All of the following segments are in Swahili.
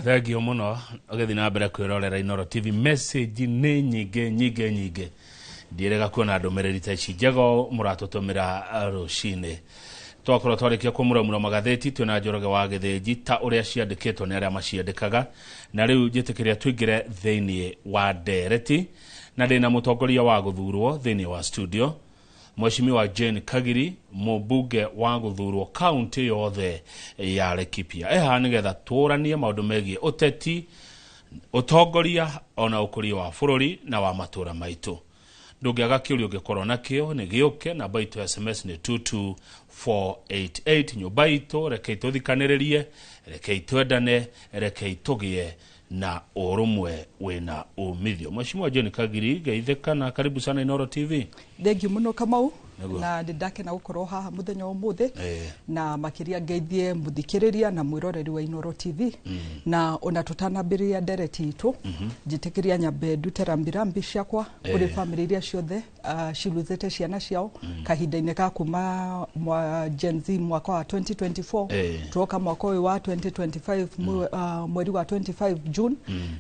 Thegio muno agethi na mbere kwirorera Inoro TV message ni nyinge ndirega kuona ndumiriri ta ici njego muratutumira rucini twakorwo twarikia kumuramura magatheti twina Njoroge wa Githĩnji ta uria ciandikitwo ni aria maciandikaga na riu njitikiria twingire thiini wa ndereti na ndina mutongoria wa guthurwo thiini wa studio Mheshimiwa Jane Kagiri mubunge wa guthurwo county yothe ya Laikipia eha nigetha turanie maundu megie uteti utongoria ona ukuria wa bururi na wa matura maitu ndungiaga kiurio ngikorwo nakio ni giuke na baitu SMS ni 22488 nyumba itu reke tuthikaniririe reke twendane reke tugie na urumwe wina umithio. Mheshimiwa Jane Kagiri geitheka na karibu sana Inoro TV. Thank you muno Kamau na ndake na gukorwo haha muthenya umuthe na makiria ngeithie muthikiriria na mwiroreri wa Inoro TV na ona tutanambiria ndereti itu njitikiria nyambe ndutera mbirambi ciakwa kuri family iria ciothe ciluzete ciana ciao kahinda-ini ka kuma Gen Z mwaka wa 2024 tuoka mwaka wa 2025 mweri wa 25 June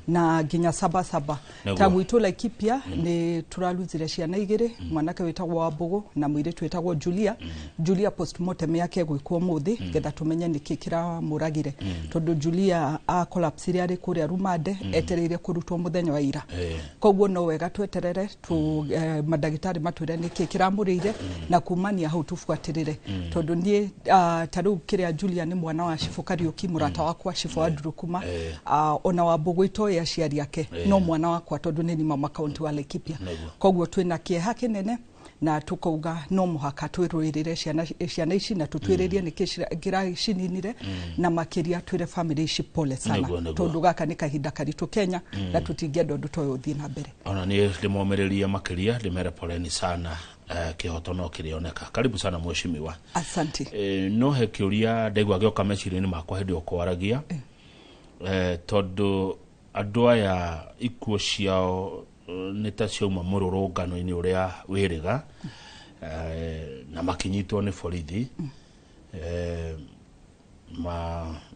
na nginya saba tagu itu Laikipia ni turaluzire ciana igiri mwanake witagwo Wambugu na mwiritu witagwo Julia postmortem yake gwikwo muthi getha tumenye nikikira muragire tondu Julia a collapse ari kuria rumande etereire kurutwo muthenya wa ira koguo no wega tweterere tu madagitari matwire nikikira murire na kumania hau tufuatirire tondu nie taru kiria Julia ni mwana wa Shifu Kariuki murata wakwa Shifu Adrukuma ona Wambugu ito ya ciari yake no mwana wakwa tondu ni mama county wa Laikipia koguo twina kieha kinene na tukauga no muhaka twirwirire ciana ici na tutwiririe nikira cininire na makiria twire family ici pole sana tondu gaka ni kahinda karitu Kenya na tutingenda undu toyo uthii na mbere ona ni ndimomeriria makiria ndimere poleni sana kihoto no kirioneka karibu sana mheshimiwa. Asante. No he kiuria ndegwa gioka mecirini makwa hindi okwaragia tondu andu aya ikuo ciao nita ciauma mururungano-ini uria wiriga na makinyitwo ni borithi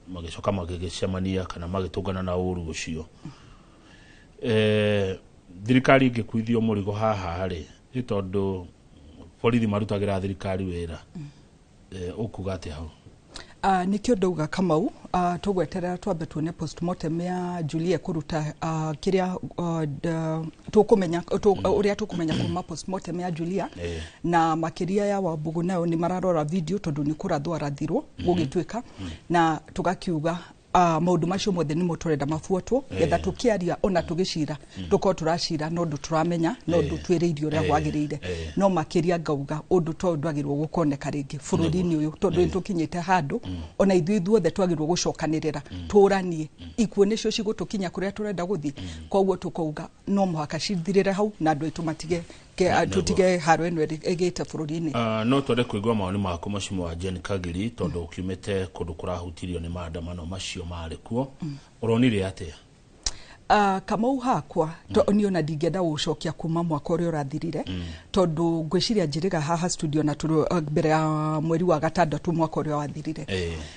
magicoka magigicemania kana magitungana na uru ucio thirikari ngikuithio murigo haha ri ni tondu borithi marutagira thirikari wira ukuga ati hau nikio ndauga Kamau tugweterera twambe tuone postmortem ya Julia kuruta kiria tukumenya uria tukumenya kuma postmortem ya Julia na makiria ya Wambugu nayo ni mararora video tondu ni kurathwa rathirwo gugitwika na tugakiuga maundu macio mothe ni muturenda mafuatwo getha tukiaria ona tugicira tuko turacira no ndu turamenya no ndu twiriirio ria gwagirire no makiria ngauga undu to ndwagirwo gukoneka ringi bururi-ini uyu tondu tukinyite handu ona ithuothe twagirwo gucokanirira turanie ikuo nicio cigutukinya kuria turenda guthi koguo tukauga no muhaka cithirire hau na andu aitu matige tutige haro eno egete bururi-ini no twende kuigwa maoni maku Mheshimiwa Jane Kagiri tondu ukiumite kundu kurahutirio ni maandamano macio marikuo uronire atia? Kamau hakwa niona ndingenda gucokia kuma mwaka uria urathirire tondu ngwiciria njiriga haha studio na turu mbere ya mweri wa gatandatu mwaka uria wathirire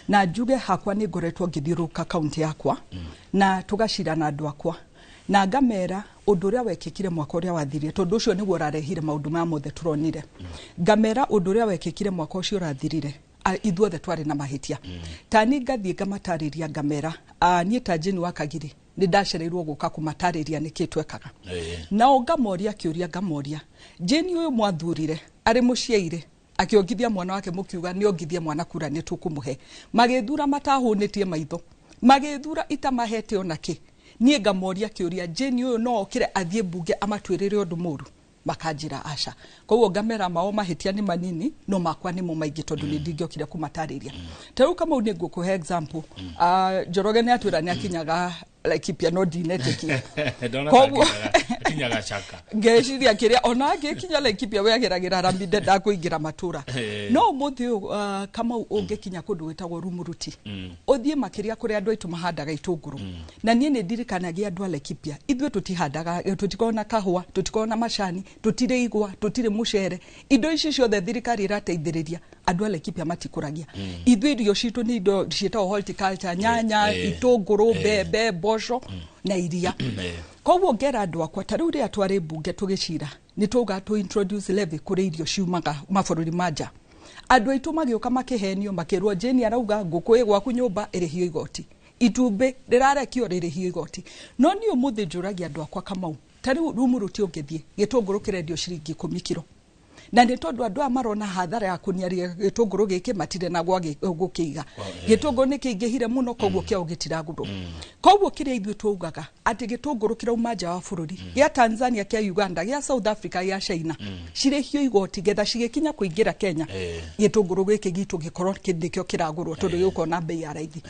na njuge hakwa ni ngoretwo ngithiuruka county yakwa na tugacira na andu akwa na ngamera undu uria wekikire mwaka uria wathirire tondu ucio niguo urarehire maundu ma mothe turonire ngamera undu uria wekikire mwaka ucio urathirire ithuothe twari na mahitia tani ngathie ngamatariria ngamera nie ta Jane wa Kagiri ni ndacereirwo guka kumatariria nikitwekaga na ngamoria kiuria ngamoria Jane uyu mwathurire ari muciaire akiongithia mwana wake mukiuga ni ongithia mwana kura ni tukumuhe magithura matahunitie maitho magithura itamahete onake nie ngamoria kiuria Jane uyu no okire athie bunge amatwirire undu muru makanjira aca koguo ngamera mao mahitia ni manini no makwa ni mumaingi tondu ni ndingiokire kumatariria taru kama uni ngukuhe example Njoroge ni atwira ni akinyaga Laikipia no dineteki koguo kinya gachaka ngeciria kiria ona ngikinya Laikipia wegeragira Rambide ndakuingira matura no muthi kama ungikinya kundu witagwo Rumuruti uthie makiria kuri andu aitu mahandaga itunguru na nie ni ndirikanagia andu a Laikipia ithwe tutihandaga tutikona kahua tutikona macani tutire igwa tutire mucere indo ici ciothe thirikari irateithiriria andu a Laikipia matikuragia ithwe irio citu ni indo cietagwo horticulture nyanya itunguru bebe mboco na iria koguo ngera andu akwa tariu ria twari bunge tugicira ni tuga tu introduce levy kuri irio ciumaga mabururi manja andu aitu magioka makihenio makirwo Jeni arauga nguku igwaku nyumba irihio igoti itumbe rirarekio ririhio igoti no ni umuthi njuragia andu akwa Kamau tariu Rumuruti ungithie gitunguru kirendio ciringi 10 kilo na ni tondu andu amarona hathara ya kuniaria gitunguru giki matire na gwa gukiiga gitunguru ni kiingihire muno koguo kia ugitiraguru koguo kiria ithu tuugaga ati gitunguru kirauma nja wa bururi ya Tanzania kia Uganda ya South Africa ya China cirihio igoti getha cigikinya kuingira Kenya gitunguru giki gitu gikorwo kithikio kiragurwo tondu yuko na bei ya raithi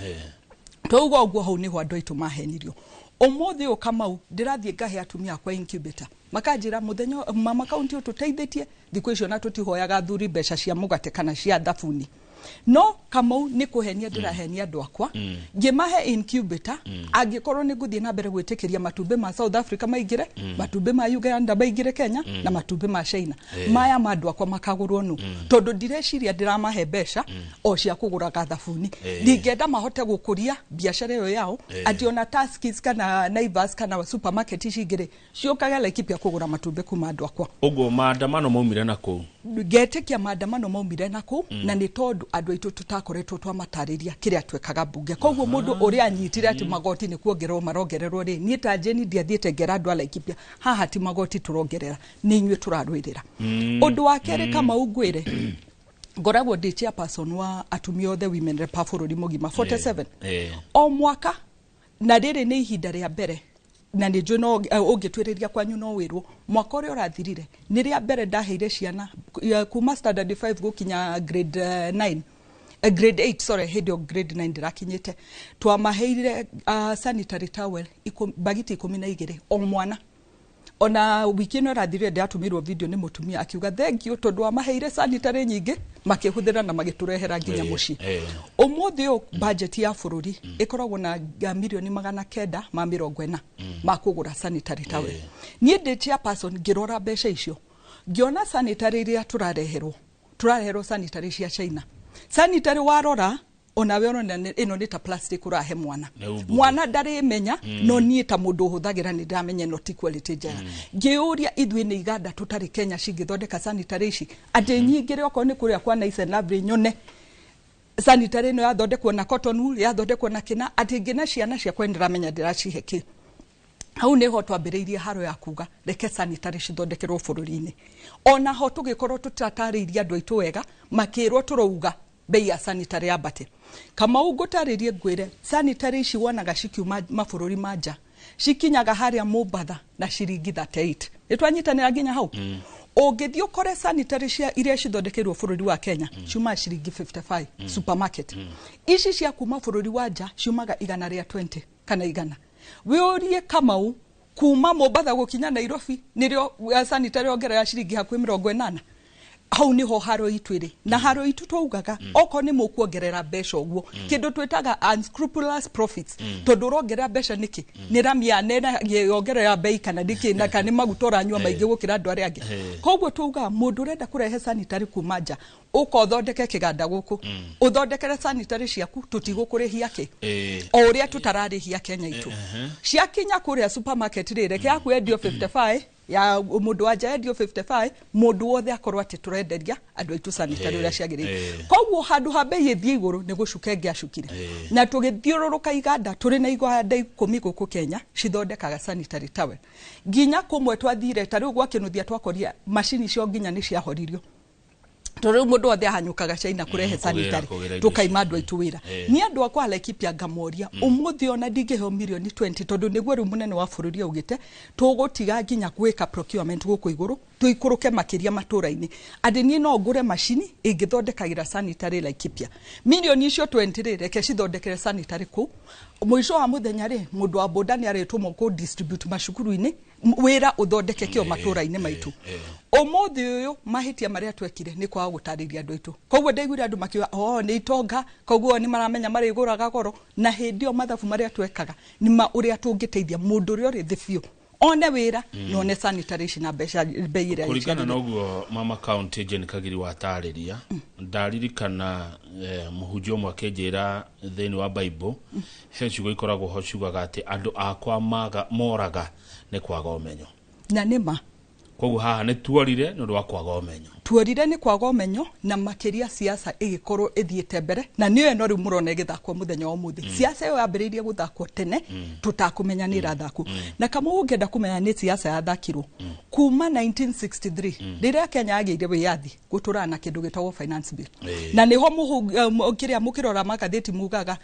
tuuga uguo hau niho andu aitu mahenirio umuthi o Kamau ndirathie ngahe atumia kwa incubator makajira muthenya mama county tuteithitie thikũ icio na tutihoyaga thuri mbeca cia mugate kana cia thabuni no Kamau ni kuhenia ndirahenia andu akwa ngimahe incubator angikorwo ni nguthie na mbere gwitikiria matumbe ma South Africa maigire matumbe ma Uganda maigire Kenya na matumbe ma China maya mandu akwa makagurwo nu tondu ndireciria ndiramahe mbeca o cia kugura thabuni ndingenda mahote gukuria biashara yo yao ati ona Tuskys kana Naivas kana supermarket cingire ciukaga Laikipia kugura matumbe kuma andu akwa ugo maandamano maumire nako getikia maandamano maumire nako na ni tondu andu aitu tutakoretwo twamatariria kiria twekaga bunge koguo mundu uria anyitire ati magoti ni kuongererwo marongererwo ri ni ta Jeni ndiathiete ngera andu a Laikipia haha ti magoti turongerera ni inywe turarwirira undu wa kere kama ugwire ngoragwo ndi chairperson wa atumia othe women rep bururi mugima 47 o mwaka na riri ni ihinda ria mbere na ni njuno ungitwiriria kwanyu no wirwo mwaka uri urathirire ni ria mbere ndaheire ciana kuma standard 5 gukinya grade 9 grade 8 sorry hedio grade 9 ndirakinyite twamaheire sanitary towel bagiti 12 o mwana ona wiki no rathire ndatumirwo video ni mutumia akiuga thank you tondu amaheire sanitary nyingi makihuthira na magiturehera nginya muci umuthi o budget ya bururi ikoragwo na milioni 940 makugura sanitary towel nie ndi chairperson ngirora mbeca icio ngiona sanitary ria turareherwo sanitary cia China sanitary warora ona we ona ino ni ta plastic urahe mwana ndari menya no nie ta mundu huthagira ni ndamenye no ti quality njega ngiuria ithwe ni iganda tutari Kenya cingithondeka sanitary ici ati nyingire oko ni kuria kwa Nice na Bri nyone sanitary no yathondekwo na cotton wool yathondekwo na kina ati ngina ciana cia kwendera menya ndiracihe ki hau niho twambiriirie haro ya kuga reke sanitary cithondekerwo bururi-ini ona ho tugikorwo tutatariirie andu aitu wega makirwo turouga bei ya sanitary abate kama ugutaririe ngwire sanitary ici wonaga cikiuma mabururi manja cikinyaga haria Mombatha na ciringi 38 nitwanyitanira nginya hau ungithio ukore sanitary cia iria cithondekerwo bururi wa Kenya ciuma ciringi 55 supermarket ici cia kuma bururi wa nja ciumaga 120 kana 100 wiurie Kamau kuma Mombatha gukinya Nairobi nirio sanitary ongerera ciringi hakuhi 80 hau niho haro itwiri na haro itu twaugaga oko ni mukuongerera mbeca uguo kindu twitaga unscrupulous profits tondu rongerera mbeca niki ni ramia nena yongerera bei kana niki na kana magutora nyua maingi gukira andu aria angi koguo twauga mundu renda kurehe sanitary kuma nja uko thondeke kiganda guku uthondekere sanitary ciaku tutigukurihi ki o uria tutararihia Kenya itu ciakinya kuria supermarket rire kia kwendio 55 ya mundu wanja endio 55 mundu wothe akorwo ati turenderia andu aitu sanitary uria ciagirire koguo handu ha bei ithie iguru ni gucuke ngiacukire na tugithiururuka iganda turi na iganda 10 guku Kenya cithondekaga sanitary towel nginya kumwe twathire tari gwa kinuthia twakoria machini cio nginya ni ciahoririo toriu mundu othe ahanyukaga China kurehe sanitary tukaima andu aitu wira ni andu akwa Laikipia ngamoria umuthi ona ndingihe milioni 20 tondu niguo riu munene wa bururi ugite tugutiga nginya gwika procurement guku iguru tuikuruke makiria matura-ini andi ni no ngure machini ingithondekagira sanitary Laikipia milioni icio 20 reke cithondekere sanitary ku mwisho wa muthenya ri mundu wa boda ni aretumwo ku distribute mashukuru-ini wira uthondeke kio matura-ini maitu umuthi uyu mahitia maria twekire ni kwa gutariria andu aitu koguo ndaiguire andu makiuga ni itonga koguo ni maramenya mari iguraga goro na hindi o mathabu maria twekaga ni ma uria tungiteithia mundu uria uri thi biu one wira no ne sanitation na besha beire kurikana noguo mama county Jane Kagiri watariria ndaririkana muhunjio mwakenjira theni wa Bible he ciugo ikoragwo ho ciugaga ati andu akwa moraga ne kwaga umenyo na nima koguo haha ne tuorire no rwa kwaga umenyo tuorire ni kwaga umenyo na makiria siasa igikorwo ithiete mbere na niyo eno riu murone githakwo muthenya wa muthi siasa yo yambiririe guthakwo tene tutakumenya ni rathaku na kama ungenda kumenya ni siasa yathakirwo kuma 1963 riria Kenya yagiire wiyathi guturana kindu gitagwo finance bill na niho mukiria mukirora magatheti mugaga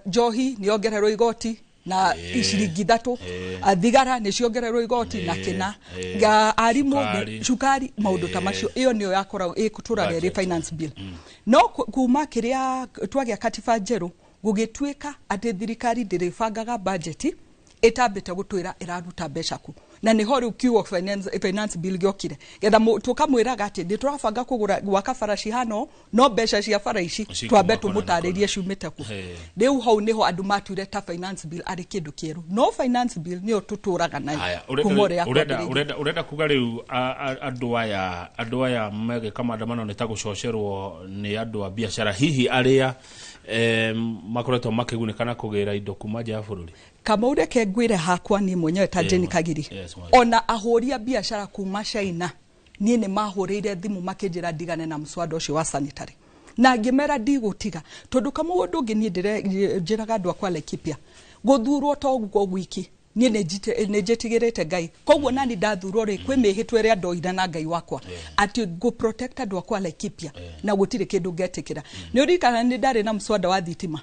njohi ni ongererwo igoti na ishiringi 3 thigara ni ciongererwo igoti na kina arimu cukari maundu ta macio iyo niyo yakora ikutura ri finance bill no kuma kiria twagia katiba njeru gugitwika ati thirikari ndiribangaga budget itambite gutwira iraruta mbeca ku na ni hori ukiwa finance bill giokire getha tukamwiraga ati ndi turabanga kugura gwaka farashi hano no mbeca cia faraici twambe tumutaririe ciumite ku riu hau niho andu matwire ta finance bill ari kindu kieru no finance bill niyo tuturaga nayo kumore urenda kuga riu andu aya mege kama andamano nitagucocerwo ni andu a biashara hihi aria makoretwo makigunikana kugira indo kuma nja ya bururi kama ureke ngwire hakwa ni mwenyewe ta Jane Kagiri ona ahoria biashara kuma China nie ne mahurire thimu makinjira ndigane na mswada ucio wa sanitary na ngimera ndigutiga tondu kama undu ngi nie ndire njiraga andu akwa Laikipia guthurwo to guo gwiki nie ne jetigirite Ngai koguo nani ndathurwo ri kwi mihitwe ria ndoira na Ngai wakwa ati go protect andu akwa Laikipia na gutire kindu ngetikira ni urikana ni ndari na mswada wa thitima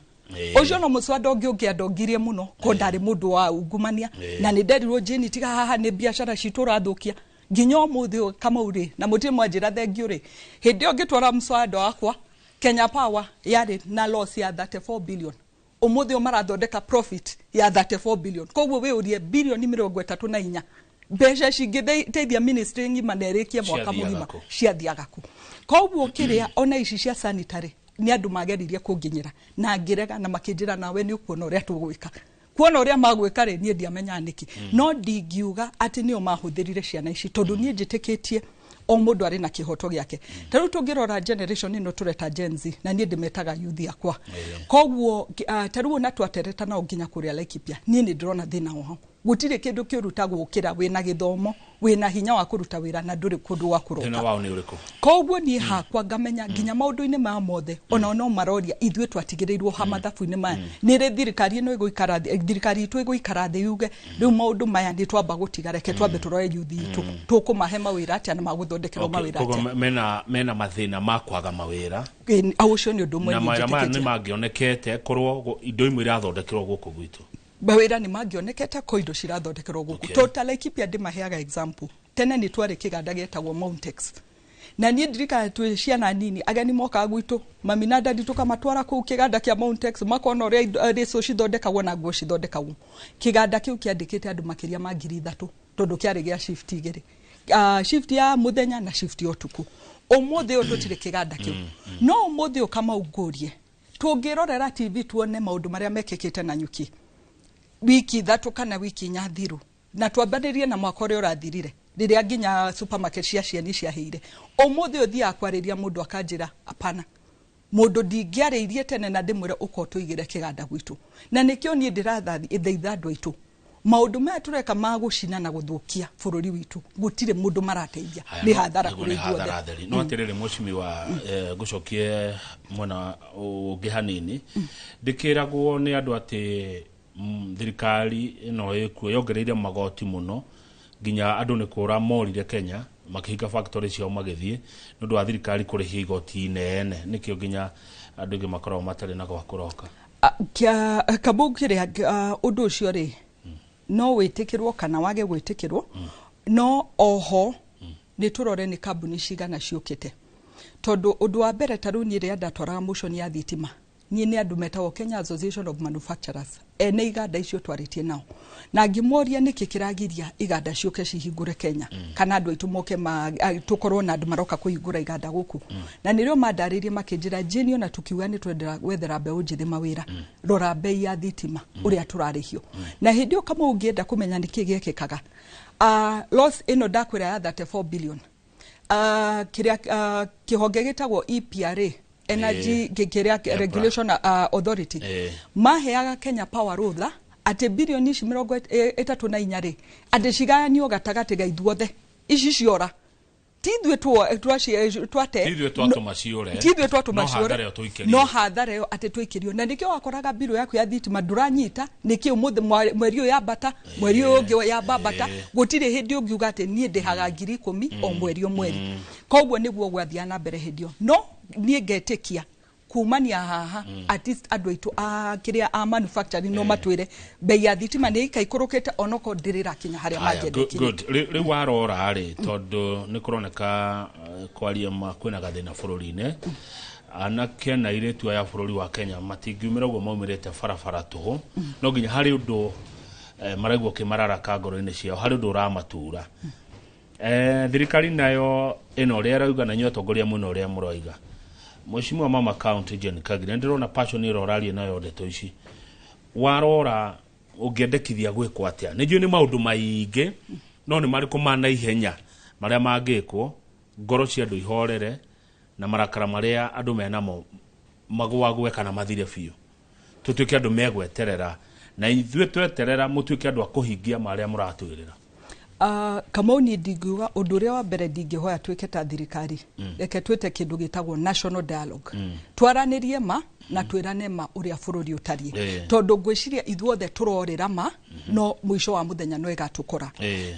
ojo no muswada ungi andogirie muno ko ndari mundu wa ungumania na ni nderirwo Jane tiga haha ni biashara citu rathukia nginyo muthi kama uri na muti mwanjira thengio ri hindi ongitwara mswada wakwa Kenya Power yari na loss ya 34 billion umuthi marathondeka profit ya 34 billion koguo we urie bilioni 34 mbeca cingiteithia ministry ngima nerikie mwaka mugima ciathiaga ku koguo kiria ona ici cia sanitary ni andu mageririe kunginyira na ngirega na makinjira nawe ni ukuona uria tugwika kuona uria magwika ri nie ndiamenya niki no ndingiuga ati nio mahuthirire ciana ici tondu nie njitikitie o mundu ari na kihoto giake taru tungirora generation ino tureta Gen Z na nie ndimetaga youth yakwa koguo taru na twatereta na unginya kuria Laikipia nie ni ndirona thina wao gutire kindu kiuruta gukira wina githomo wina hinya wa kuruta wira na nduri kundu wa kuroka thina wao ni uriku koguo nie hakwa ngamenya nginya maundu-ini ma mothe ona no maroria ithwe twatigirirwo ha mathabu-ini maya ni ri thirikari ino iguikara thirikari itu iguikara thi yuge riu maundu maya ni twamba gutiga reke twambe turoe yuthi itu tukumahe mawira atia na maguthondekerwo mawira atia koguo mena mathina ma kwaga mawira aucio ni undu mwe na mawira ni mangionekete korwo indo imwe irathondekerwo guku gwitu bawira ni magionekete ko indo cirathondekerwo guku total Laikipia ndimaheaga example tene ni twari kiganda getagwo Mountex na nie ndirika tu ciana nini agani moka gwitu mami na dadi tukamatwara ku kiganda kia Mountex makona ria reso cithondekagwo na guo cithondekagwo kiganda kiu kiandikite andu makiria ma 3,000 tondu kiari gia shift igiri shift ya muthenya na shift ya utuku umuthi uyu tutire kiganda kiu no umuthi uyu kama ugurie tungirorera TV tuone maundu maria mekikite na nyuki wiki 3 kana wiki nyathiru na twambanirie na mwaka uria urathirire riria nginya supermarket cia ciani ciaheire umuthi uthia akwariria mundu akanjira apana mundu ndingiariirie tene na ndimwire uko tuigire kiganda gwitu na nikio nie ndirathathi ithaitha andu aitu maundu maya tureka magucina na guthukia bururi witu gutire mundu marateithia ni hathara kuri ithuothe no atirire mucimi wa gucokie mwana ungi hanini ndikiragwo ni andu ati thirikari ino ikuo yongereire magoti muno ginya andu ni kura morire Kenya makihinga factory ciao magithie nundu wa thirikari kurihi igoti nene nikio ginya andu ngi makorwo matari na gwa kuroka kabugire undu ucio ri no witikirwo kana wage gwitikirwo no oho ni turore ni kambuni cigana ciukite tondu undu wa mbere taruni ria ndatwara motion ya thitima niĩ nĩ andũ metagwo Kenya Association of Manufacturers ene iganda icio twaritie nao na ngĩmoria nĩkĩ kĩragiria iganda ciũke cihingũre Kenya kana andũ aitũ moke tũkorwo na andũ maroka kũhingũra iganda gũkũ na nĩrĩo mandarĩrie makĩnjĩra Jeni ona tukiuga nĩ twendera gwethera mbeũ njĩthĩ mawĩra rora bei ya thitima ũrĩa tũrarĩhio na hĩndĩ ĩyo kama ũngĩenda kũmenya nĩkĩ gĩkĩkaga loss ĩno ndakwĩra ya 34 billion kĩhonge gĩtagwo EPRA Energy Regulation Authority maheaga Kenya Power Ruther ati bilioni 34 rĩ ati cigayanio gatagati ga ithuothe ici ciora tithwe twatũmaciore no hathara yo ati twikirio na nikio wakoraga biro yaku ya thitima nduranyita nikio mweri yo ya bata mweri yo ũngĩ ya babata gutire hindi ũngiuga ati nie ndihaga 10,000 o mweri mweri koguo niguo gwathia na mbere hindi no nie ngetikia kumania haha at least andũ aitũ kĩrĩa manufacturing no matwire bei ya thitima nĩ ikaikorokete onoko ndirira kinya harĩa mangĩendekire good rĩu warora rĩ tondũ nĩ kũroneka kwaria kwĩna gathĩna bũrũri-inĩ anake na iretu ya bũrũri wa Kenya matingiumĩra ũguo maumĩrĩte barabara tũhũ no nginya harĩ ũndũ maraigua kĩmararaka ngoro-inĩ ciao harĩ ũndũ ũramatura thirikari nayo ĩno ũrĩa rauga na nyotongoria mũno ũrĩa mũroiga Mheshimiwa Mama County Jane Kagire ndirona passion ĩrorarie nayo ndeto ici warora ũngĩendekithia gwĩkwo atĩa nĩjue nĩ maũndũ maingĩ no nĩ marĩkũ mana ihenya marĩa mangĩkwo ngoro cia andũ ihorere na marakara marĩa andũ menamo magwagwe kana mathire biũ tũtuĩke andũ megweterera na ithuĩ tweterera mũtuĩke andũ a kũhingia marĩa mũratwĩrĩra Kamoni ndingiuga ũndũ ũrĩa wa mbere ndingĩhoya twĩke ta thirikari reke twĩte kĩndũ gĩtagwo national dialogue twaranĩrie ma na twĩrane ma ũrĩa bũrũri ũtariĩ tondũ ngwĩciria ithuothe tũrorĩra ma no mũico wa mũthenya no ĩgatũkora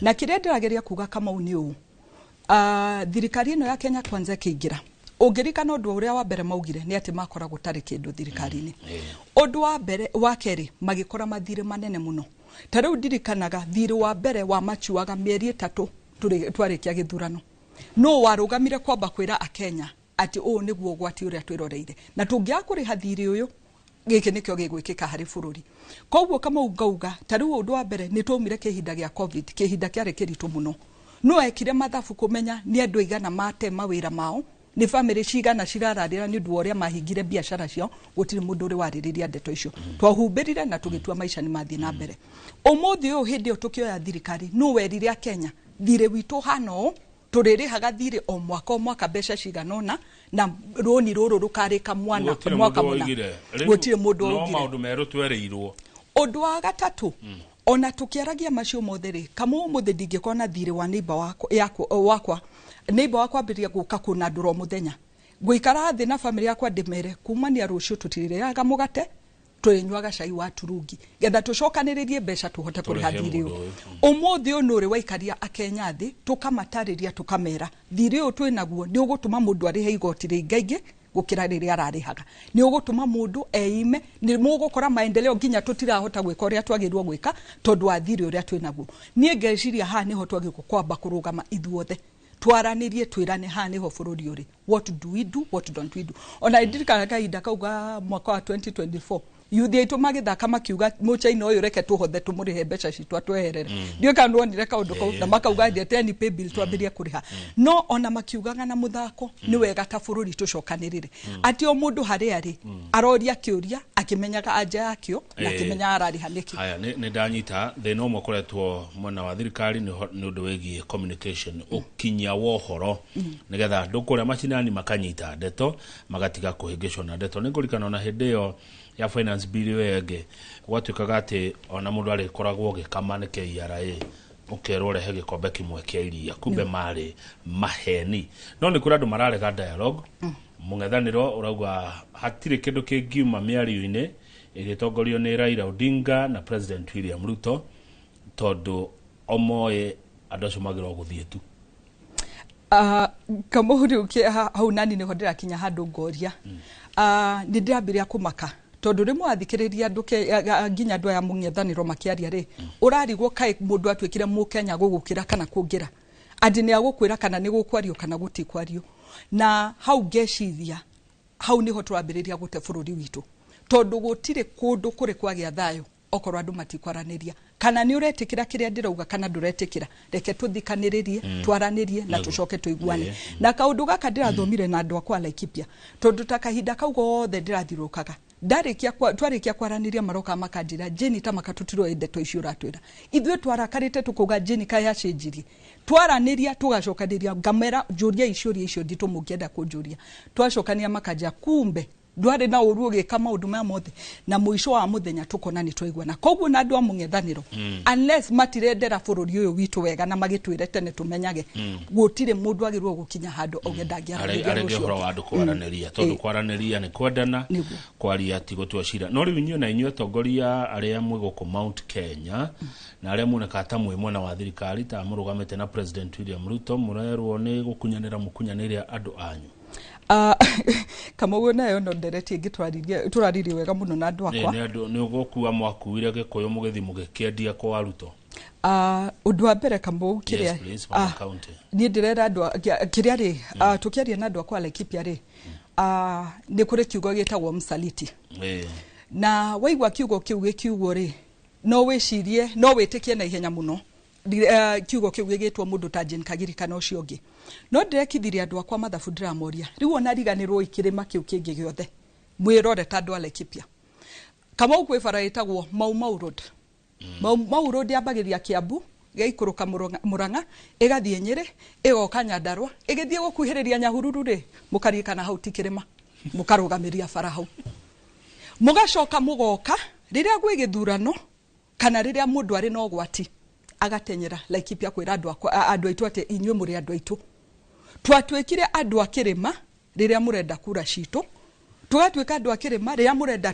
na kĩrĩa ndĩrageria kuga Kamoni ũũ thirikari ĩno ya Kenya Kwanza kĩingĩra ũngĩrikana ũndũ ũrĩa wa mbere maugire nĩ atĩ makora gũtarĩ kĩndũ thirikari-inĩ ũndũ wa mbere wa kerĩ magĩkora mathirĩ manene mũno tarĩu ndirikanaga thirĩ wa mbere wa machuaga mĩeri 3 twarĩkia gĩthurano no warũgamire kwamba kwĩra akenya ati ũũ nĩguo ũgwati ũrĩa twĩroreire na tũngĩakũrĩha thirĩ ũyũ gĩkĩ nĩkĩo gĩgwĩkĩka harĩ bũrũri koguo kama ungauga tarĩu ũndũ wa mbere nĩ twaumire kĩhinda gĩa covid kĩhinda kĩarĩ kĩritũ mũno no ekire mathabu kũmenya nĩ andũ aigana mate mawĩra mao ni family cigana cirararĩra nĩ ũndũ ũrĩa mahingire biacara ciao gũtirĩ mũndũ ũrĩ warĩrĩria ndeto icio twahumbĩrire na tũgĩtua maica nĩ mathiĩ na mbere ũmũthĩ ũyũ hĩndĩ ĩyo tũkĩoya thirikari no werire a Kenya thirĩ witũ hano tũrĩrĩhaga thirĩ o mwaka mbeca ciganona na rũni rũrũ rũkarĩka mwaka mũna gũtirĩ mũndũ no maũndũ merũ twereirwo ũndũ wa gatatũ ona tukiaragia macio mothe rĩ kama ũmũthĩ ndingĩkorwo na thirĩ wa neighbor wakwa neighbor wakwa ambĩrĩria gũka kuna ndũro mũthenya ngũikara thĩ na family yakwa ndĩmere kumania rũciũ tũtirĩaga mũgate tũnyuaga cai wa turungi getha tũcokanĩrĩrie mbeca tũhote kũrĩha thirĩ ũyũ ũmũthĩ ũyũ nũrĩ waikaria akenya thĩ tũkamatarĩria tũkamera thirĩ ũyũ twĩnaguo nĩ ũgũtũma mũndũ arĩhe igoti rĩingaingĩ gũkĩra rĩrĩa ararĩhaga nĩ ũgũtũma mũndũ eime nĩ mũgũkora maendeleo nginya tũtirahota gwĩka ũrĩa twagĩrĩirwo gwĩka tondũ wa thirĩ ũrĩa twĩnaguo niĩ ngeciria haha nĩho twagĩrĩirwo kwamba kũrũgama ithuothe twaranĩrie twĩrane haha nĩho bũrũri ũrĩ what do we do what don't we do ona ndirikana kahinda kauga mwaka wa 2024 yuthi aitũ magĩthaka makiuga mũchaina ũyũ reke tũhothe tũmũrĩhe mbeca citũ atweherere ndiũĩ kana nĩwonire kaũndũ kau na makauga atĩ pay bill twambĩrĩrie kũrĩha no ona makiugaga na mũthako nĩ wega ta bũrũri tũcokanĩrĩre atĩ o mũndũ harĩa arĩ aroria kĩũria akĩmenyaga anja yakĩo na akĩmenya ararĩha nĩkĩ haya nĩ ndanyita thĩna ũmwe ũkoretwo mwena wa thirikari nĩ ũndũ wĩgiĩ communication ũkinyia wa ũhoro nĩgetha andũ kũrĩa macinani makanyita ndeto magatiga kũhĩngĩcwo na ndeto nĩngũrikana ona hĩndĩ ĩyo ya finance bill wege gwatuĩkaga atĩ ona mũndũ arĩkoragwo gĩkama nĩ KRA ũkerwo rehe gĩkombe kĩmwe kĩa iria kumbe marĩ maheni no nĩ kũrĩ andũ mararega dialogue mũng'ethanĩro ũrauga hatirĩ kĩndũ kĩngiuma mĩario-inĩ ĩgĩtongorio nĩ Raila Odinga na President William Ruto tondũ omoe andũ acio magĩrwo gũthiĩ tu kamũhuriũkia hau nani nĩho ndĩrakinya handũ ngoria nĩ ndĩrambĩrĩria kũmaka tondũ rĩmwe athikĩrĩria andũ nginya andũ aya mũng'ethanĩro makĩaria rĩ ũrarigwo kaĩ mũndũ atuĩkire mũkenya gũgũkĩra kana kũngĩra andi nĩ agũkwĩra kana nĩ gũkwario kana gũtikwario na hau ngeciria hau niho twambĩrĩria gũte bũrũri witũ tondu gutire kundu kuri kwagia thayo okorwo andu matikwaraniria kana ni uretikira kiria ndirauga kana nduretikira reke tuthikaniririe twaranirie na tucoke tuiguane na kaundu gaka ndirathomire na andu akwa Laikipia tondu ta kahinda kau gothe ndirathirukaga twarikia kwaraniria maroka makandira Jeni ta makatutiro ndeto icio uratwira ithwe twarakarite tukuga Jeni kaya cenjirie twaraniria tugacokaniria ngamera juria icio nditu mukienda kunjuria twacokania makanja kumbe ndwari na uruo gika maundu ma mothe na muico wa muthenya tukona ni twaiguana koguo na andu amung'ethaniro unless matirendera bururi uyu witu wega na magitwire tene tumenyage gutire mundu agirwo gukinya handu ogendagia arege horo wa andu kwaraniria tondu kwaraniria ni kwendana kwaria ti gutua cira no riu inyu na inyu atongoria aria mwe guku Mount Kenya na aria muneka ta mwe mwena wa thirikari ta murugamite na President William Ruto murerwo ni gukunyanira mukunyaniria andu anyu kama wona yo no ndereti turaririe wega muno na andu akwa ni ugokuwa mwakuire gikuyu mugithi mugikendia kwa Ruto undu wa mbere kama kiria ni ndirera andu kiria ri tukiaria na andu akwa Laikipia ri ni kuri kiugo gitagwo msaliti na waigwa kiugo kiu gikiugo ri no wicirie no witikie na ihenya muno kiugo kiu gigitwo mundu ta Jane Kagiri kana ucio ungi no ndirekithirie andu akwa mathabu ndiramoria riu ona riganirwo ikirima kiu kingi giothe mwirore ta andu a Laikipia kama ukwe bara itagwo Mau Road Mau Road yabagiria Kiambu gaikuruka Murang'a igathie Nyeri igoka Nyandarua igithie gukuhiriria Nyahururu ri mukarikana hau tikirima mukarugamiria bara hau mugacoka mugoka riria gwi githurano kana riria mundu ari no gwati agatenyera Laikipia kwira andu aitu ate inywe muri andu aitu twatwekire andu akirima riria murenda kura citu tugatweka andu akirima riria murenda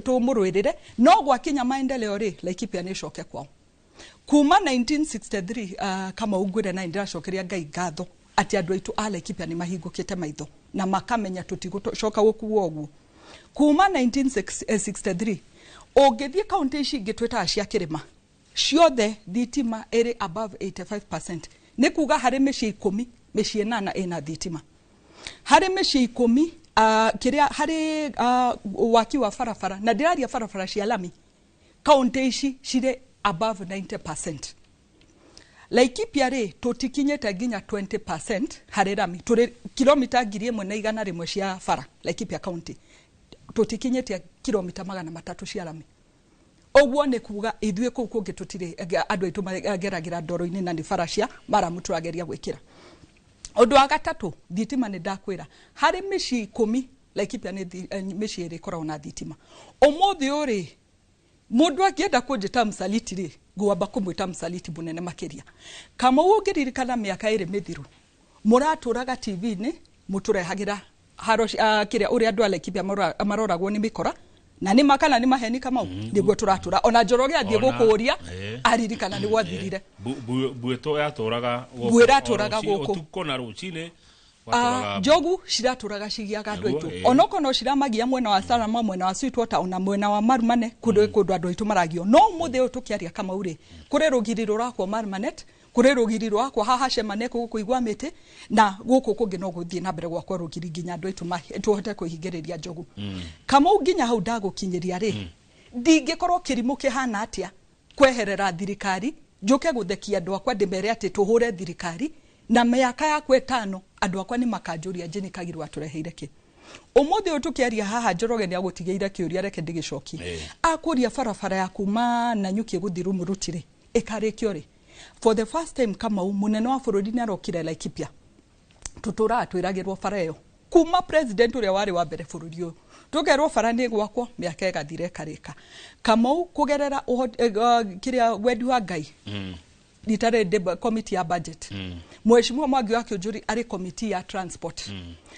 tumurwirire no gwakinya maendeleo ri Laikipia ni coke kwao kuma 1963 kama ugwire na ndiracokeria Ngai ngatho ati andu aitu a Laikipia ni mahingukite maitho na makamenya tutigucoka gukuwa oguo kuma 1963 ogethie county ici ngitweta cia kirima ciothe thitima eri above 85% ni kuga hari mici 10 mici 8 ina thitima hari mici 10 kiria hari waki wa farafara na ndiraria farafara cia lami county ici cire above 90%. Laikipia ri tutikinyete nginya 20% hari lami turi kilomita 1,100 cia fara Laikipia county tutikinyete kilomita 300 cia lami ogwo ne kuga ithwe ku kungi tutire andu aitu mageragira ndoro-ini na ni faracia maramuturageria gwikira undu wa gatatu thitima ni ndakwira hari mici 10 Laikipia ni mici iri korwo na thitima umuthi uri mundu akienda kunjita msaliti ri gwamba kumwita msaliti bunene makiria kama ungiririkana miaka iri mithiru muraturaga TV-ini muturehagira haro kiria uri andu a Laikipia maroragwo ni mikora na ni makana ni maheni kama niguo turatura ona Njoroge athie gukuria aririkana ni gwathirire bueto yaturaga guku utuko na rucine jogu ciraturaga cigiaga andu aitu onoko no ciramagia mwena wa Salama mwena wa Sweetwater ona mwena wa Marmanet kundu andu aitu maragio no muthe uyu tukiaria kama uri kuri rugiriro rakwo Marmanet kuri rugiriro rakwo haha Shemane kuigwa miti na guku kungi no guthie na mbere gwakwa rugiri nginya andu aitu tuhote kuhingiriria Njogu kama unginya hau ndagukinyiria ri ndingikorwo kirimu kihana atia kweherera thirikari njuke guthekia andu akwa ndimere ati tuhure thirikari na miaka yakwa 5 andu akwa ni makanjuria Jane Kagiri watureheire ki umuthi utukiaria haha Njoroge ni agutigeira kiuria reke ndigicoki akuria farafara ya kuma na nyuki guthiru murutire ikarikio ri for the first time kama munene wa bururi ni arokire Laikipia tutura atwiragirwo farayo kuma president uria wari wa mbere bururi uyu tugerwo farani gwakwo miaka igathire karika kama kugerera kiria wendi wa Ngai litare committee ya budget mheshimiwa Mwangi wa Kĩũnjũri ari committee ya transport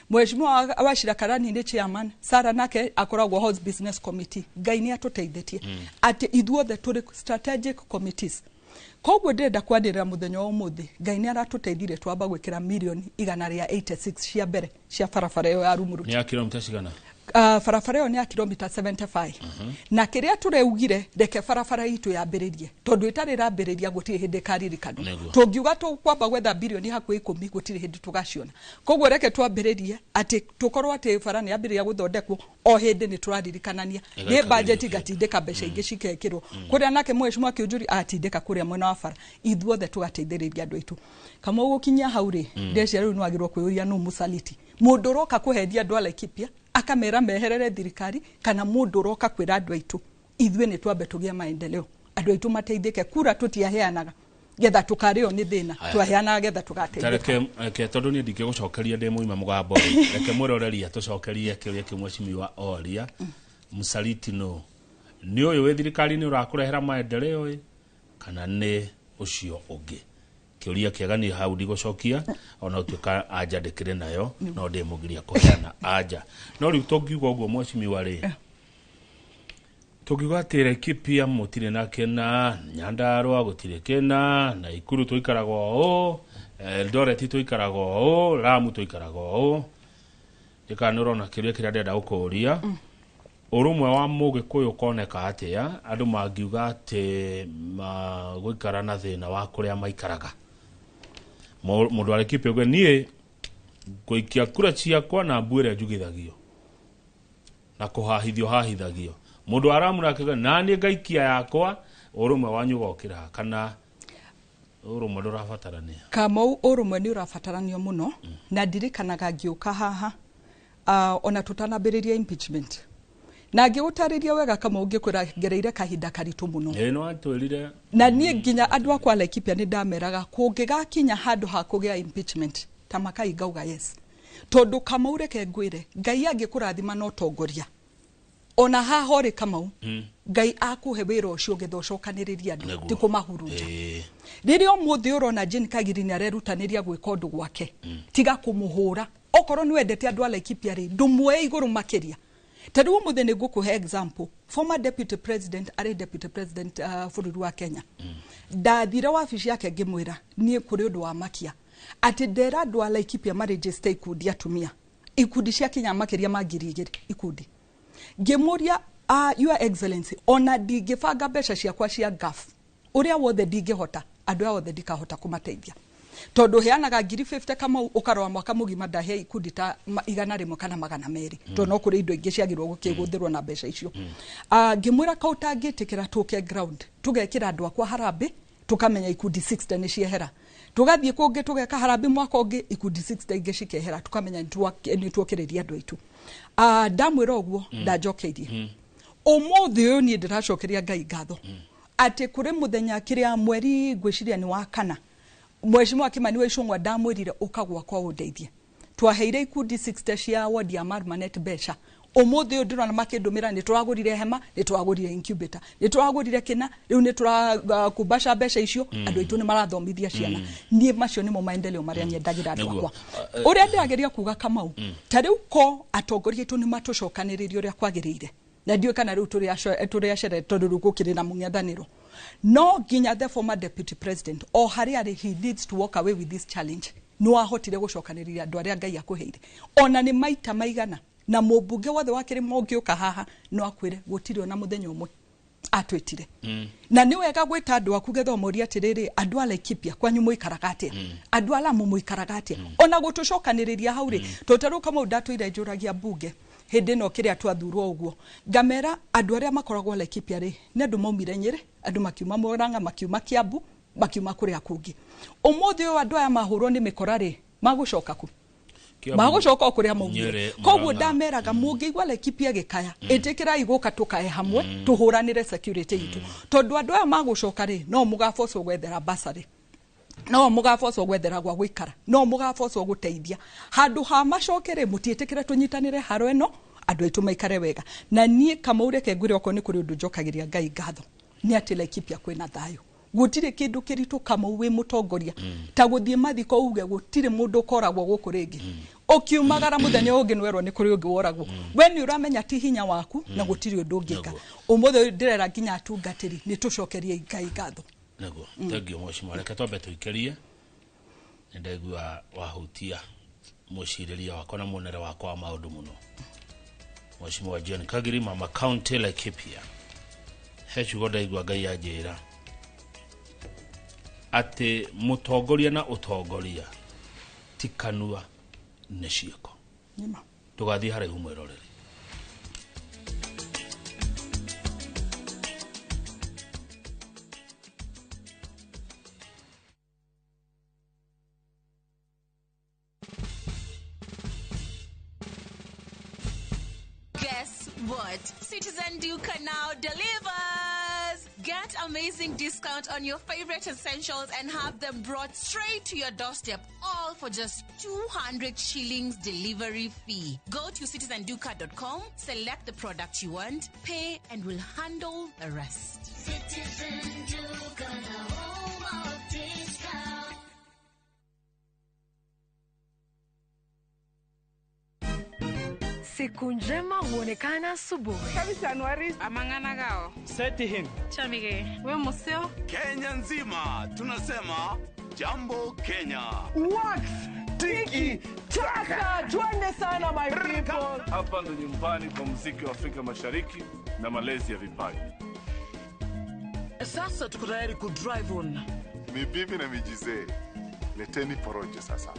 mheshimiwa Wachira Karani ni chairman Sara nake akoragwo house business committee Ngai ni atuteithitie ati ithuothe turi strategic committees koguo ndenda kwanirira muthenya wa umuthi Ngai ni aratuteithire twamba gwikira milioni 186 cia mbere cia farafara yo ya Rumuru ni ya kilomita cigana barabara yo ni ya kilomita 75 na kiria tureugire reke barabara itu yambiririe tondu itari rambiriria gutiri hindi karirikano tungiuga kwamba gwetha bilioni hakuhi 10 gutiri hindi tugaciona koguo reke twambiririe ati tukorwo ati bara ni yambiriria guthondekwo o hindi ni turaririkanania ni budget gatindika mbeca ingi cikekirwo kuria nake mweshimwa kiunjuri atindika kuria mwena wa bara ithuothe tugateithiriria andu aitu kama ugukinya hauri ndeci riu nwagirwo kwiuria no musaliti mundu roka kuhendia andu ala Laikipia akamera meherere thirikari kana mundu roka kwira andu aitu ithwe ni twambe tugia maendeleo andu aitu mateithike kura tutiaheanaga getha tukario ni thina twaheanaga getha tugateithika tareke tondu ni ndike gucokeria ndi muima mugambo reke muroreria tucokerie kiria kimwe cimiwa oria musaliti no ni uyu we thirikari ni urakurehera maendeleo kana ni ucio ungi kiuria kiega ni hau ndigucokia ona utuika anja ndikire nayo no ndimugiria kuheana anja no riu tungiuga uguo mwecimiwa ri tungiuga ati Laikipia mutire na kena Nyandarua gutire kena na Ikuru tuikaraga o Eldoret tuikaraga o Lamu tuikaraga o ndikanurona kiuria kiria ndenda gukuria urumwe wa Mugikuyu koneka atia andu mangiuga ati guikara na thina wa kuria maikaraga mundu wa Laikipia gwe nie guikia kura ciakwa na mbwire njugithagio na kuhahithio mundu aramura akiga nani ngaikia yakwa urumwe wanyu gokira kana urumwe ndurabatarania kama urumwe ni urabatarania muno na ndirikanaga ngiuka haha ona tutanambiriria impeachment na ngiutariria wega kama ungikwira ngereire kahinda karitu muno no atwirire na nie nginya andu akwa Laikipia ni ndameraga kungigakinya handu ha kugia impeachment tamakai ngauga yes tondu kama ureke ngwire ngai angikurathima no tongoria ona hahore Kamau ngai akuhe wira ucio ngithocokaniriria andu ti kumahurunja ririo muthi urona Jane Kagiri ni arerutaniria gwika undu gwake tiga kumuhura okorwo ni wendete andu a Laikipia ri ndumwe iguru makiria tadu muthi ni ngukuhe example former deputy president bururi wa Kenya ndathire wabici yake ngimwira nie kuri undu wa makia ati ndera andu a Laikipia maregister ikundi atumia ikundi cia Kenya makiria magiri igiri ikundi ngimuria your excellency ona ndingibanga mbeca ciakwa cia gaf uria wothe ndingihota andu othe ndikahota kumateithia tondu heanaga 50 kama ukarwa mwaka mugima ndahe ikundi ta 100 kana 200 to no kuri indo ingi ciagirwo gukiguthirwo na mbeca icio ngimwira kauta ngitikira tuke ground tugekira andu akwa harambe tukamenya ikundi 60 ni ciehera tugathie kungi tugeka harambe mwaka ungi ikundi 60 ingi cikehera tukamenya ni tuokiriria andu aitu ndamwira uguo ndajokeirie umuthi uyu ni ndiracokeria ngai ngatho ati kuri muthenya kiria mweri gwiciria ni wa kana Mheshimiwa Kimani wa Ichung'wa ndamwirire ukagwa kwa undeithie twaheire ikundi 60 cia ward ya Marmanet mbeca umuthi uyu ndirona makindumira ni turagurire hema ni turagurire incubator ni turagurire kina riu ni turakubasha mbeca icio andu aitu ni marathomithia ciana nie macio ni mo maendeleo maria nyendagira andu akwa uria ndirageria kuga Kamau ta riu ko atongoria aitu ni matucokaniririo uria kwagirire na ndio kana riu turi acere tondu rugukire na mungethaniro no nginya the former deputy president o haria he needs to walk away with this challenge no ahotire gucokaniriria andu aria ngai akuheire ona ni maita maigana na mubunge wothe wakire mongiuka haha no akwire gutiri ona muthenya umwe atwitire na ni wega gwita andu aku gethomoria atiriri andu a Laikipia kwanyu muikaraga atia andu ala muikaraga atia ona gutucokaniriria hauri totaru kama ndatwire njuragia bunge hindi no kiria twathurwo uguo ngamera andu aria makoragwo Laikipia ri ni andu maumire Nyeri andu makiuma Murang'a makiuma Kiambu makiuma kuria kungi umuthi uyu andu aya mahurwo ni mikora ri magucoka ku magucoka kuria maumire koguo ndameraga mungigwa Laikipia gikaya itikira iguka tukae hamwe tuhuranire security itu tondu andu aya magucoka ri no mugafoco gwethera basari no mugafoco gwethera gwa gwikara no mugafoco guteithia handu ha macokere mutietekira tunyitanire haro eno andu aitu maikare wega na nie kama ureke ngwire oko ni kuri undu njokagiria ngai ngatho ni ati Laikipia kwina thayo gutire kindu kiritu kama uwe mutongoria ta guthie mathiko uge gutire mundu koragwo guku ringi ukiumagara muthenya ungi nwerwo ni kuri ungi woragwo we ni uramenya ti hinya waku na gutire undu ungika umuthe ndirera nginya atungatiri ni tucokerie ngai ngatho nego thank Mheshimiwa reke twambe tuikerie ndegwa wahutia muciriria wakwa na muonere wakwa wa maundu muno Mheshimiwa John Kagiri mama county Laikipia hechu goda igwa gai ajira ate mutongoria na utongoria tikanua necieko nima tugathi hare humweroreri What? Citizen Duke now delivers! Get amazing discount on your favorite essentials and have them brought straight to your doorstep, all for just 200 shillings delivery fee. Go to citizenduca.com, select the product you want, pay, and we'll handle the rest. Citizen Duke, the home of discount. Siku njema huonekana asubuhi. Kabisa Januari amangana gao. Seti him. Chamige. We museo. Kenya nzima tunasema jambo Kenya. Wax tiki taka. Twende sana my people. Hapa ndo nyumbani kwa muziki wa Afrika Mashariki na malezi ya vipaji. Sasa tuko tayari ku drive on. Mibibi na mijize. Leteni porojo sasa.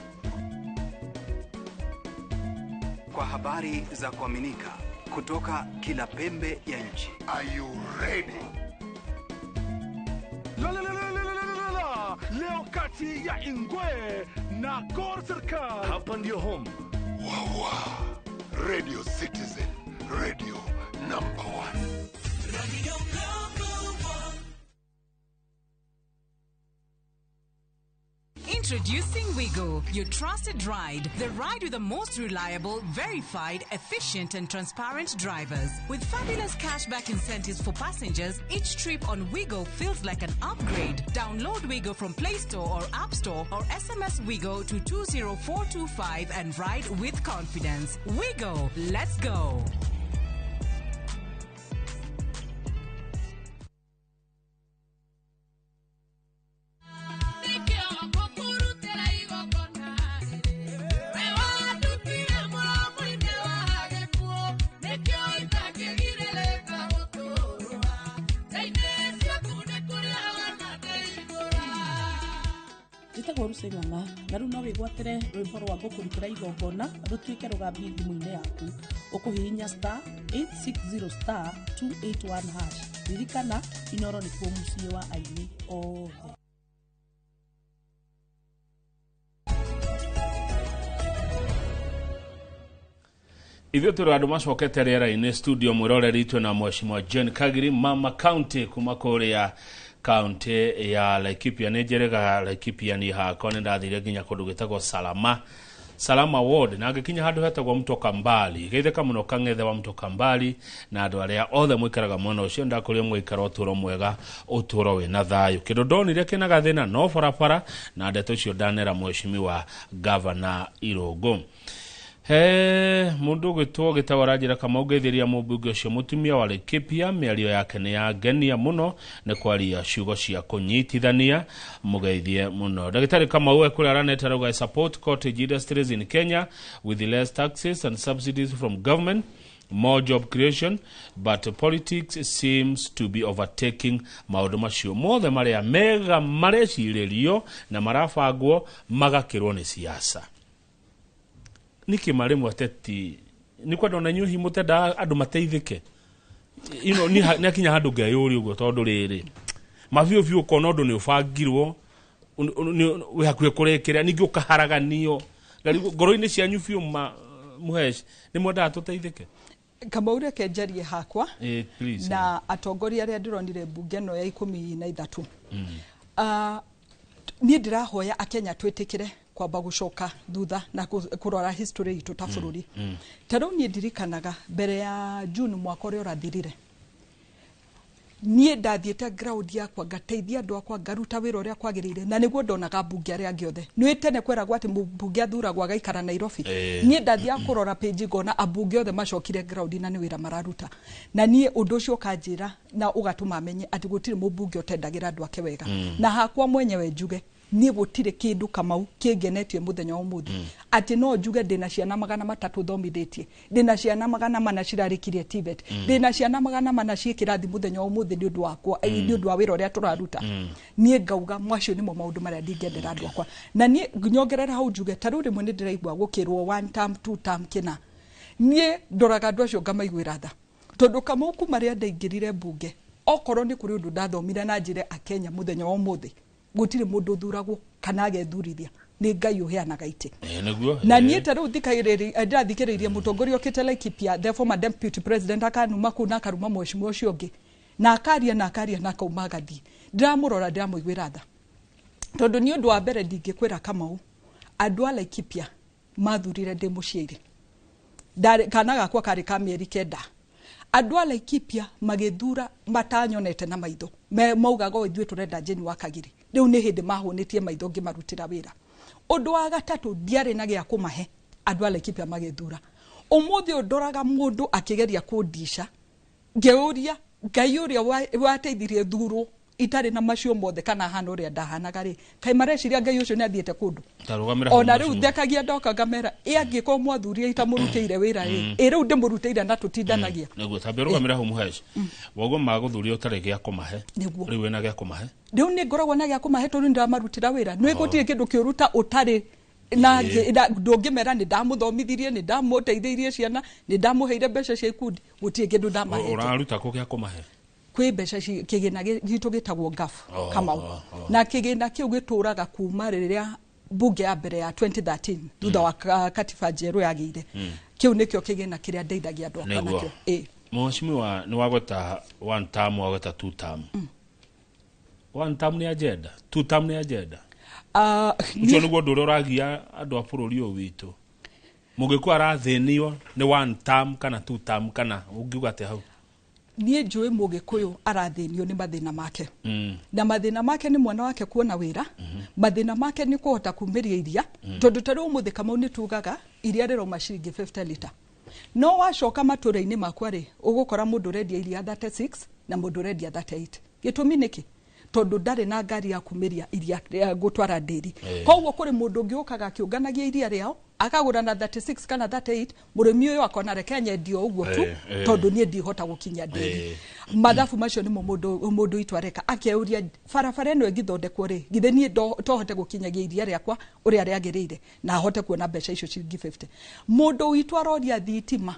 Kwa habari za kuaminika kutoka kila pembe ya nchi. Are you ready? Leo kati ya Ingwe na Gor Serikali. Hapa ndio home. Wawa. Radio Citizen. Radio number 1. Radio number 1. Introducing Wigo, your trusted ride. The ride with the most reliable, verified, efficient and transparent drivers. With fabulous cashback incentives for passengers, each trip on Wigo feels like an upgrade. Download Wigo from Play Store or App Store or SMS Wigo to 20425 and ride with confidence. Wigo, let's go. Ng'ang'a na riu no wigwatire rwimbo rwa gukurutira igongona rutuike rugambi thimu-ini yaku ukuhihinya *860*281# ririkana Inoro nikuo mucii wa aini othe. Ithio turi andu macokete riera-ini studio mwiroreri itwe na Mheshimiwa John Kagiri mama county kuma kuria county ya Laikipia nejerega Laikipia ni hakone ndathire ginya kundu gitagwo Salama ward na gikinya handu hetagwo Mtoka Mbali geitheka muno kangethe wa Mtoka Mbali na andu aria othe mwikaraga mwena ucio ndakuria mwikara uturo mwega uturo wina thayu kidodonire kinaga thina no barabara na ndeto cio ndanera Mheshimiwa Governor Irungu. Mundu gitwo gitawarajira kama ugeithiria mubunge ucio mutumia wa Laikipia miario yake ni yagenia muno ne kwaria ciugo cia kunyitithania mugeithie muno dagitari kama uwe kule araneta ruga support cottage industries in Kenya with less taxes and subsidies from government, more job creation, but politics seems to be overtaking maundu macio mothe maria mega marecirerio na marabangwo magakirwo ni siasa. Niki marimu ateti ni kwa ndona nyuhi mutenda andu mateithike ni akinya handu ngayuri ugo tondu riri mavio vio kono ndu ni ufangirwo we hakuye kurekerea ningi ukaharaganio ngoro-ini cia nyufio muhesh ni mwenda tuteithike kama ure kenjerie hakwa please na atongoria aria ndironire bunge no ya 13 ni ndirahoya akenya twitikire kwamba gucoka thutha na kurora history itu ta bururi taro ni ndirikanaga mbere ya June mwaka uri urathirire nie ndathiete ground yakwa ngateithia andu akwa ngaruta wira uria kwagirire na niguo ndonaga bunge aria giothe ni tene kweragwa ati bunge athuragwa agaikara Nairobi nie ndathia kurora page ngona abunge othe macokire ground na ni wira mararuta na nie undu ucio kanjira na ugatuma menye ati gutire mubunge utendagira andu ake wega na hakwa mwenyewe njuge ni gutire kindu Kamau kingenetie muthenya umuthi ati no njuge ndina ciana 300 thomithitie ndina ciana 400 cirarikirie TVET ndina ciana 400 ciikirathi muthenya umuthi ni undu wakwa ni undu wa wira uria turaruta nie ngauga mwacio nimo maundu maria ndingendera andu akwa na nie nyongerera hau njuge taru rimwe ni ndiraigua gukirwo 1 term 2 term kina nie ndoraga andu acio ngamaiguira tha tondu Kamau kuma ria ndaingirire bunge okorwo ni kuri undu ndathomire na njire akenya muthenya umuthi gutire mundu thuragwo kana agethurithia ni Ngai uheanaga ite na nie taru thikagiriria mutongoria okite Laikipia the former deputy president akanuma kuna karuma mheshimiwa ucio ungi na akaria na kauma gathi ndiramurora ndiramuiguira tha tondu ni undu wa mbere ndingikwira Kamau andu a Laikipia mathurire ndi muciiri kana gakwa kari ka mieri kenda andu a Laikipia magithura matanyonete na maitho maugaga ithuĩ turenda Jane Wakagiri riu ni hindi mahunetie maitho ngimarutira wira undu wa gatatu ndiari na gya kumahe andu a Laikipia magithura umuthi undoraga mundu akigeria kundisha ngeuria Ngai uria wateithirie thuro itari na macio mothe kana hana uria ndahanaga ri kai mareciria Ngai ucio ni athiete kundu ona riu ndekagia ndoka ngamera angiko mwathuria itamurutire wira ri riu ndimurutire na tutindanagia neguo tambirugamira hu muheci wogo maguthuria utari gya kumahe riu wena gya kumahe riu ni ngoragwo na gya kumahe tondu ndamarutira wira nwi gutire kindu kiuruta utari na ndongimera ni ndamuthomithirie ni ndamuteithirie ciana ni ndamuheire mbeca cia ikundi gutire kindu ndamahe uraruta ko gya kumahe kwi mbeca kigina gitu gitagwo ngafu Kamau na kigina kiu gituraga kuma riria bunge ya mbere ya 2013 thutha wa katiba njeru yagire kiu nikio kigina kiria ndeithagia andu akwa nakio mheshimiwa ni wagota 1 term wagota 2 term 1 term ni agenda 2 term ni agenda ucio niguo ndu uragia andu a bururi uyu witu mugikwa arathinio ni 1 term kana 2 term kana ungiuga ate hau nie njui mugikuyu arathinio ni mathina make na mathina make ni mwana wake kuona wira mathina make ni kuhota kumiria iria tondu tari umuthi Kamau ni tugaga iria riro mashiringi 50 liter no wacoka matura-ini makwa ri ugukora mundu redia iria 36 na mundu redia 38 gitumi niki tondu ndari na ngari ya kumiria iria gutwara ndiri koguo kuri mundu ngiukaga kiunganagia iria riao akagura na 36 kana 38 murimi uyu akona reke nyendio uguo tu tondu nie ndihota gukinya ndiri mathabu macio ni mundu itwareka akeuria farafara eno ngithondekwo ri githe nie tohote gukinyagia iria riakwa uria riagirire na hote kuona mbeca icio ciringi 50 mundu itwaroria thitima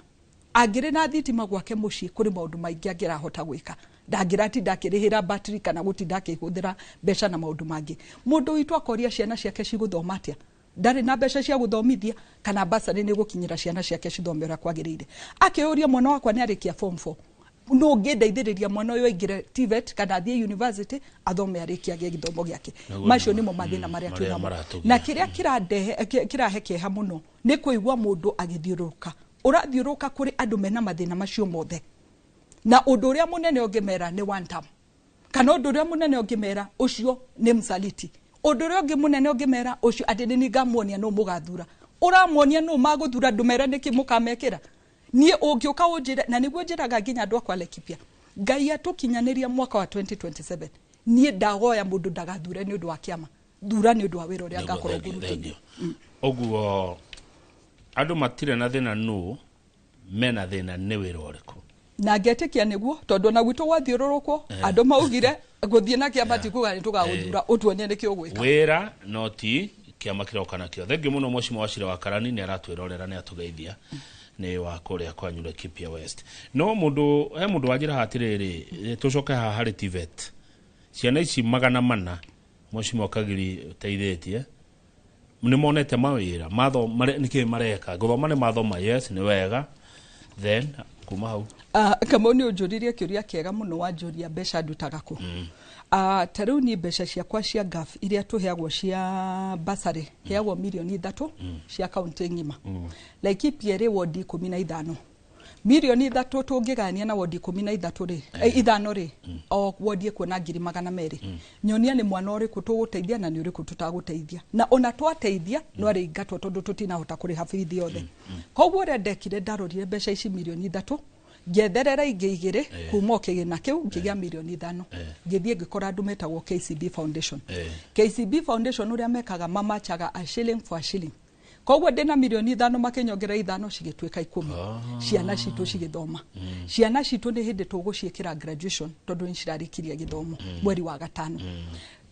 agire na thitima gwake mucii kuri maundu maingi angirahota gwika ndangirati ndakirihira battery kana gutinda akihuthira mbeca na maundu mangi mundu witu akoria ciana ciake ciguthoma atia ndari na mbeca cia guthomithia kana basari ni gukinyira ciana ciake cithomera kwagirire akiuria mwana wakwa ni arikia form 4 no ngindeithiriria mwana uyu aingire TVET kana athie university athome arikia githomo giake macio nimo mathina maria twinamo na kiria kirahe kieha muno ni kuigua mundu agithiuruka urathiuruka kuri andu mena mathina macio mothe na undu uria munene ungimera ni 1 term kana undu uria munene ungimera ucio ni msaliti undu uria ungi munene ungimera ucio ati ni ngamuonia no mugathura uramuonia no maguthura ndumera niki mukamekira nie ungiuka unjira na niguo njiraga nginya andu akwa Laikipia Ngai atukinyaniria mwaka wa 2027 nie ndagoya mundu ndagathure ni undu wa kiama thura ni undu wa wira uria ngakorwo ngurutithia oguo andu matire na thina no mena thina ni wira uriku na ngetikia niguo tondu na gwitu wathiururukwo andu maugire guthie na kiama tikuga ni tugaguthura utuonie niki ugwika wira noti kiama kiroka nakio thengi muno mheshimiwa Wachira wa Karani ni aratwirorera ni atugeithia ni wa kuria kwa nyure Laikipia West no mundu wajira hatiriri tucoke ha hari TVET ciana ici 400 mheshimiwa Wakagiri teithitie ni monete mawira matho niki mareka guthoma ni mathoma yes ni wega then kuma hau Kamau ni unjuririe kiuria kiega muno wanjuria mbeca ndutaga ku tariu ni mbeca ciakwa cia ngaf iria tuheagwo cia basari heagwo milioni 3 cia kaunti ngima Laikipia ri wodi 15 milioni 3 tungigania na wodi 13 ri ithano ri o wodi kuona 200 nyonia ni mwana uriku tuguteithia na ni uriku tutaguteithia na ona twateithia no ari ingatwo tondu tutinahota kuriha bithi yothe koguo rendekire ndarorire mbeca ici milioni 3 ngetherera ingĩ igĩrĩ kuma kĩgĩna kĩu ngĩgĩa milioni 5 ngĩthiĩ ngĩkora andũ metagwo KCB Foundation. KCB Foundation ũrĩa mekaga mamachaga a shilling for a shilling. Koguo ndĩna milioni 5 makenyongera 5 cigĩtuĩka 10 ciana citũ cigĩthoma. Ciana citũ nĩ hĩndĩ tũgũciĩkĩra graduation tondũ nĩ cirarĩkirie gĩthomo mweri wa gatano.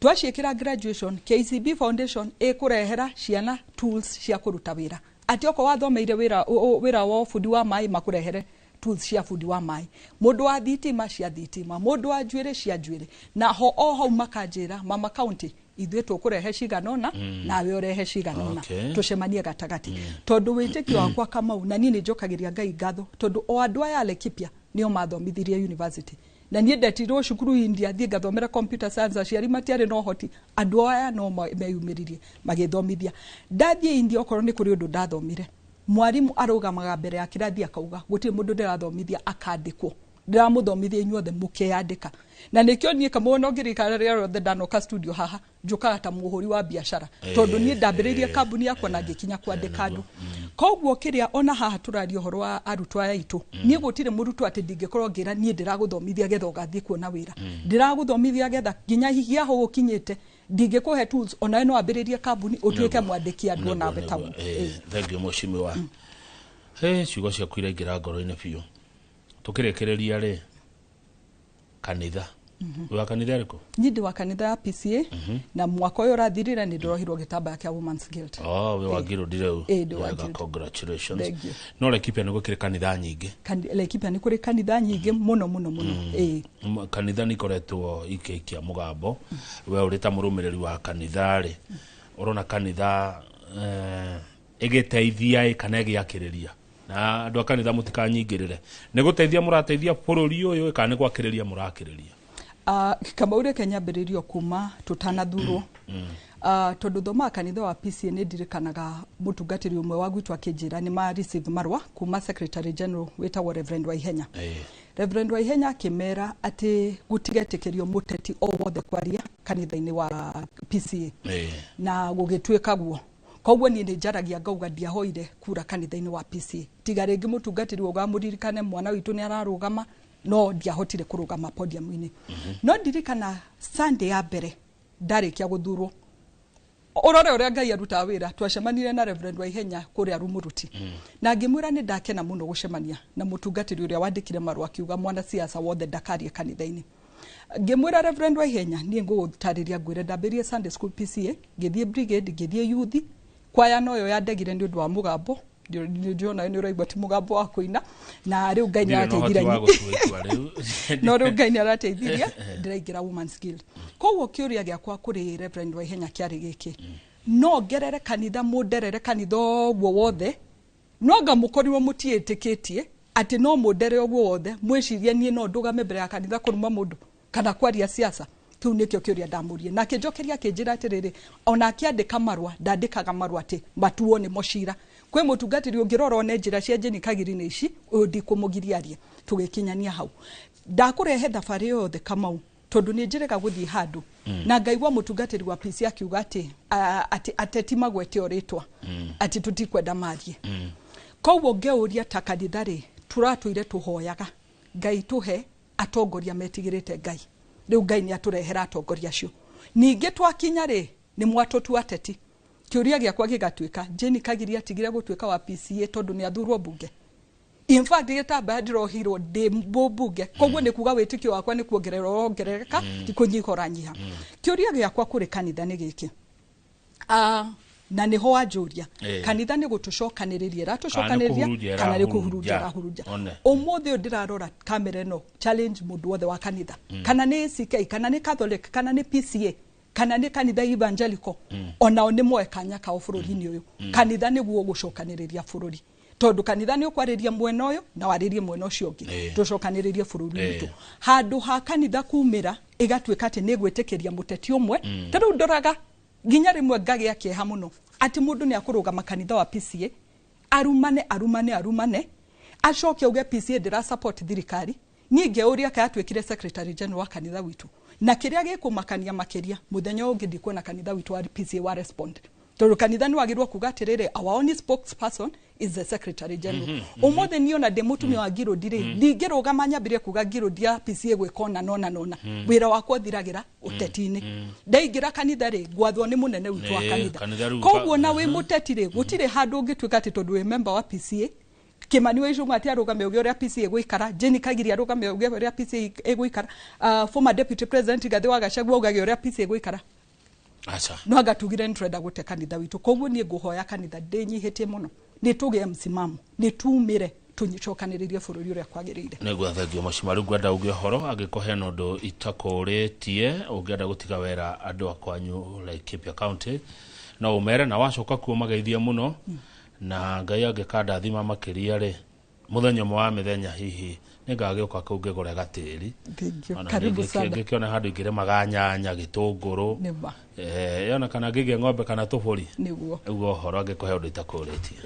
Twaciĩkĩra graduation, KCB Foundation ĩkũrehera ciana tools cia kũruta wĩra. Ati oko wathomeire wĩra wa bundi wa maĩ makũrehere tools cia bundi wa maĩ. Mũndũ wa thitima cia thitima, mũndũ wa njuĩrĩ cia njuĩrĩ. Na ho makanjĩra mama county ithuĩ tũkũrehe ciganona nawe ũrehe ciganona tucemanie gatagati. Tondũ wĩtĩkio wakwa Kamau na niĩ nĩnjokagĩria Ngai ngatho tondũ o andũ aya Laikipia nĩo mathomithirie university. Na niĩ ndetirwo cukuru India thiĩ ngathomera computer science aciari matiarĩ no hoti andũ aya no meyumĩririe magĩthomithia. Ndathiĩ India okorwo nĩ kũrĩ ũndũ ndathomire, mwarimũ arũgamaga mbere ya kĩrathi akauga gũtirĩ mũndũ ndĩrathomithia akandĩkwo, ndiramũthomithia inyuothe mũkeyandĩka. Na nĩkĩo niĩ Kamau no ngĩrikara rĩrĩa rĩothe ndanoka studio haha njukaga ta mũhũri wa biacara tondũ niĩ ndambĩrĩirie kambuni yakwa na ngĩkinya kwandĩka andũ. Koguo kĩrĩa ona haha tũraria ũhoro wa arutwo aya aitũ, niĩ gũtirĩ mũrutwo atĩ ndingĩkorwo ngĩra niĩ ndĩragũthomithia getha ũgathiĩ kuona wĩra, ndĩragũthomithia getha nginya hihi aho ũkinyĩte ndingĩkũhe tools ona no ambĩrĩrie kambuni ũtuĩke mwandĩki andũ nawe tamu. Thank you Mheshimiwa. Ciugo ciaku iraingĩra ngoro-inĩ biũ. Tũkĩrekereria rĩ kanitha. Wa kanitha rĩkũ? Niĩ ndĩ wa kanitha ya PCA na mwaka ũyũ ũrathirire nĩ ndĩrohirwo gĩtambaya kĩa Women's Guild. We wagirũndire u. Congratulations. No Laikipia nĩ gũkĩrĩ kanitha nyingĩ. Laikipia nĩ kũrĩ kanitha nyingĩ mũno. Kanitha nĩ ikoretwo ikĩikia mũgambo. We ũrĩ ta mũrũmĩrĩri wa kanitha rĩ, ũrona kanitha ĩgĩteithia kana ĩgĩakĩrĩria. Na andũ a kanitha mũtikanyingĩrĩre. Nĩ gũteithia mũrateithia bũrũri ũyũ kana nĩ gwakĩrĩria mũrakĩrĩria? Kamau reke nyambĩrĩrio kuma tũtanathurwo. Tondũ thoma kanitha wa PCA nĩ ndirikanaga mũtungatĩri ũmwe wa gwitũ akĩnjĩra nĩ ma receive marũa kuma Secretary General wĩtagwo Reverend Waihenya. Reverend Waihenya akĩmera atĩ gũtigetĩkĩrio mũteti o wothe kwaria kanitha-inĩ wa PCA. Na gũgĩtuĩka guo. Koguo niĩ nĩnjaragia ngauga ndiahoire kura kanitha-inĩ wa PCA. Tiga rĩngĩ mũtungatĩri ũgamũririkane mwana witũ nĩ ararũgama no ndiahotire kũrũgama podium-inĩ. No ndirikana Sunday ya mbere ndarĩkia gũthurwo. Ũrore ũrĩa Ngai arutaga wĩra, twacemanire na Reverend Waihenya kũrĩa Rumuruti. Na ngĩmwĩra nĩ ndakena mũno gũcemania na mũtungatĩri ũrĩa wandĩkire marũa akiuga mwana siasa wothe ndakarie kanitha-inĩ. Ngĩmwĩra Reverend Waihenya niĩ ngũgũtarĩria ngwĩre ndambĩrĩrie Sunday School PCA, ngĩthiĩ brigade, ngĩthiĩ youth, kwaya no yo yandegire nĩ ũndũ wa mũgambo. Ndiona nĩ ũraigua ti mũgambo wa kũina na rĩu Ngai nĩ arateithirie. No rĩu Ngai nĩ arateithirie ndĩraingĩra Women's Guild. Koguo kĩũria gĩakwa kũrĩ Reverend Waihenya kĩarĩ gĩkĩ, no ngerere kanitha mũnderere kanitha ũguo wothe, no anga mũkorirwo mũtiĩtĩkĩtie atĩ no mũndere ũguo wothe mwĩcirie niĩ no ndũgame mbere ya kanitha kũruma mũndũ kana kwaria siasa? Kĩu nĩkĩo kĩũria ndamũrie. Na kĩnjokeria kĩnjĩra atĩrĩrĩ, ona akĩandĩka marũa ndandĩkaga marũa atĩ matuo nĩ mũcira. Kwĩ mũtungatĩri ũngĩrora one njĩra cia Jeni Kagiri-inĩ ici ndikũmũgiriaria tũgĩkinyania hau. Ndakũrehe thabarĩ yothe Kamau tondũ nĩ njĩrĩga gũthiĩ handũ na ngaigua mũtungatĩri wa PCA akiuga atĩ ateti magwete orĩtwa atĩ tũtikwenda marie. Koguo ngeuria ta kanitha rĩ turatũire tũhoyaga Ngai tũhe atongoria metigĩrĩte Ngai. Rĩu Ngai nĩ atũrehera atongoria acio. Ningĩ twakinya rĩ nĩ mwatũtua ateti. Kĩũria gĩakwa gĩgatuĩka Jeni Kagiri atigire gũtuĩka wa PCA tondũ nĩ athurwo bunge. In fact gĩtambaya ndĩrohirwo ndĩ mbunge. Koguo nĩ kuga wĩtĩkio wakwa nĩ kuongerereka ti kũnyiha ũranyiha. Kĩũria gĩakwa kũrĩ kanitha nĩ gĩkĩ. Na nĩho wanjũria kanitha nĩ gũtũcokanĩrĩria ratũcokanĩrĩria kana nĩ kũhurunja rahurunja. Ũmũthĩ ũyũ ndĩrarora kamera ĩno challenge mũndũ wothe wa kanitha kana nĩ ACK kana nĩ Catholic kana nĩ PCA kana nĩ kanitha evangelical onao nĩ moe kanya kao bũrũri-inĩ ũyũ. Kanitha nĩguo gũcokanĩrĩria bũrũri tondũ kanitha nĩ ũkwarĩria mwena ũyũ na warĩrie mwena ũcio ũngĩ tũcokanĩrĩrie bũrũri witũ. Handũ ha kanitha kumĩra ĩgatuĩka atĩ nĩ gwĩtĩkĩria mũteti ũmwe. Tarĩu ndoraga nginya rĩmwe ngagĩa kĩeha mũno atĩ mũndũ nĩ akũrũgama kanitha wa PCA arumane acoke auge PCA ndĩra support thirikari. Niĩ ngeuria kaĩ atuĩkire Secretary General wa kanitha witũ na kĩrĩa gĩkũmakania makĩria mũthenya ũngĩ ndikuona kanitha witũ wa PCA wa respond. Toro kanitha ni wagirwa kuga atiriri, our only spokesperson is the secretary general. Umothe niona de mutumia wa Giro dire ndingirugama nyambire kuga Giro dia PCA gwikona nona wira wakwa thiragira uteti-ini ndaigira kanitha ri gwathwo ni munene witu wa kanitha koguo na wi muteti ri gutire handu ngitwika ati tondu we member wa PCA Kimani wa Icunga ati arugame uge uria PCA gwikara, Jeni Kagiri arugame uge uria PCA gwikara, former deputy president Gathi wa Gachagua ugage uria PCA gwikara. Acha No agatugire ntrenda gute kanitha witu koguo ni nguhoya kanitha ndinyihitie muno ni tuge msimamo ni tumire tunyicokaniririe bururi uria kwagirire nego thagio mashimaru gwenda uge horo agikohe nondu itakoretie ugenda gutiga wera andu akwanyu Laikipia County no umere na wacoka kuo mageithia muno na Ngai agikanda thima makiria ri muthenya wa mithenya hihi ningagioka kuu ngigore gatiri karibu sana ngikiona handu ingire maganyanya gitunguru yona kana ngige ng'ombe kana tuburi niguo ugo horo agikohe undu itakoretie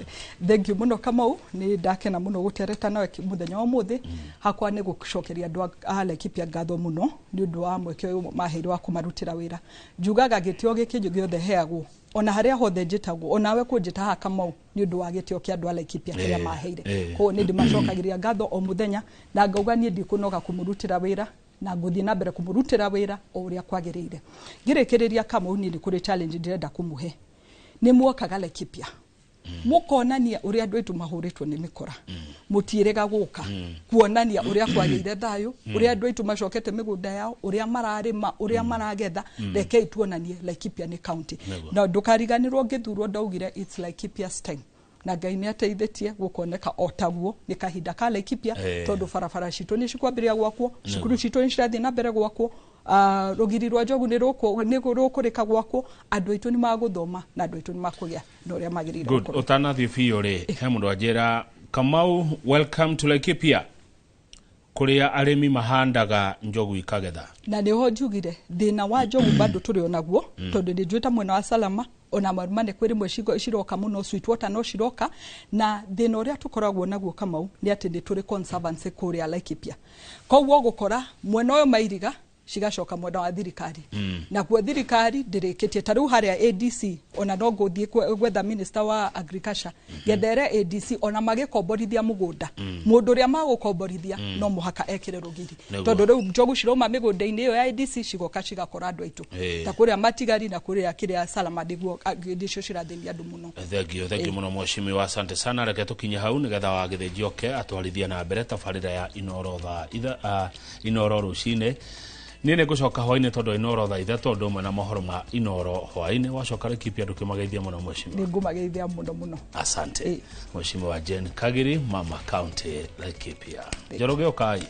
thank you muno Kamau ni ndakena muno gutereta nawe muthenya wa muthi hakwa ni gucokeria andu a Laikipia ngatho muno ni undu wa mweke uyu maheirwo wa kumarutira wira njugaga gitio giki giothe heagwo ona haria hothe njitagwo onawe kunjita ha Kamau ni undu wa gitio kia andu a Laikipia kiria maheire ko ni ndimacokagiria ngatho o muthenya na ngauga ni ndikunoga kumurutira wira na nguthi na mbere kumurutira wira o uria kwagirire ngirikiriria Kamau ni kuri challenge ndirenda kumuhe ni mwokaga Laikipia mukonania uria andu aitu mahuritwo ni mikora mutiirega guka kuonania uria kwagire thayo uria andu aitu macokete migunda yao uria mararima uria maragetha rekei tuonanie Laikipia ni county na ndukariganirwo ngithurwo ndaugire it's Laikipia's time na Ngai ni ateithitie gukoneka otaguo ni kahinda ka Laikipia tondu barabara citu ni cikwambiria gwakwo cukuru citu ni cirathi na mbere gwakwo rugiri rwa njogu ni rukurika gwakwo andu aitu ni maguthoma na andu aitu ni makugia no ria magirira good utanathi fiore he mundu ajira Kamau welcome to Laikipia kuria arimi mahandaga njogu ikagetha na niho njugire thina wa njogu bado turi onaguo tondu ni njuita mwena wa Salama ona marumane kwiri mwecigo ciroka muno Sweetwater no ciroka na thina uria tukoragwo naguo Kamau ni ati ndi turi conservancy kuria Laikipia koguo gukora mwena uyu mairiga cigacoka mwena wa thirikari na kwa thirikari ndirikitie taru haria ADC ona no nguthie gwetha minister wa agriculture gethere ADC ona magikomborithia mugunda mundu ria magukomborithia no muhaka ekire rugiri tondu riu njogu ciroma migunda-ini iyo ya ADC cigoka cigakora andu aitu ta kuria matigari na kuria kiria Salama ndiguo ndicio cirathenia andu muno thegio muno mweshimiwa asante sana reke tukinye hau nigetha wagithejioke atwarithia na mbere tabarira ya Inoro rucine nene gucoka hwaine tondu Inoro tha ithe tondu mwe na mohoro ma Inoro hwaine wacoka Laikipia ndukimageithia muno mweshimiwa ningumageithia muno asante mweshimiwa Jane Kagiri mama county Laikipia Njoroge okai